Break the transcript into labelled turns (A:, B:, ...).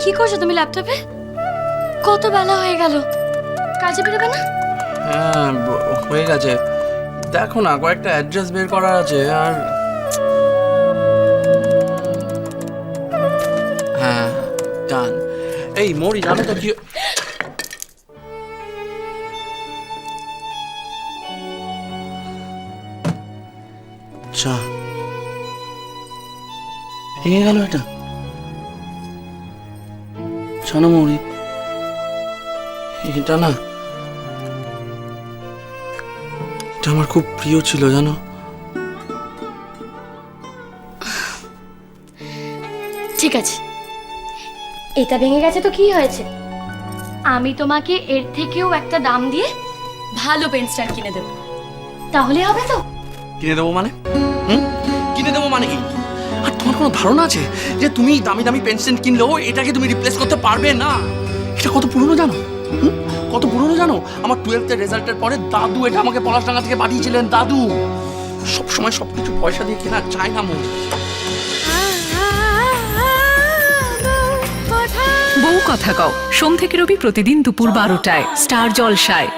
A: কি করছো তুমি ল্যাপটপে? কত বেলা হয়ে গেল, কাজে বেরোবে না?
B: হ্যাঁ হয়ে গেছে, দেখো না কয়েকটা অ্যাড্রেস বের করার আছে। আর হ্যাঁ ডান। এই মরি জানো তো কি, আচ্ছা ভেঙে গেল এটা। জানো মরি, এটা না, এটা আমার খুব প্রিয় ছিল জানো।
A: ঠিক আছে, এটা ভেঙে গেছে তো কি হয়েছে, আমি তোমাকে এর থেকেও একটা দাম দিয়ে ভালো পেন স্ট্যান্ড কিনে দেবো, তাহলে হবে তো?
B: কিনে দেবো মানে? কিনে দেবো মানে কি? আর তোমার কোনো ধারণা আছে যে তুমি দামি দামি পেন্সিল কিনলেও এটাকে তুমি রিপ্লেস করতে পারবে না? এটা কত পুরনো জানো? কত পুরনো জানো? আমার 12th রেজাল্টের পরে দাদু এটা আমাকে পলাশডাঙ্গা থেকে পাঠিয়েছিলেন। দাদু সব সময় সবকিছু পয়সা দিয়ে কেনা চায় না মন।
C: বউ কথা কও, সোম থেকে রবি প্রতিদিন দুপুর 12টায় স্টার জলসায়।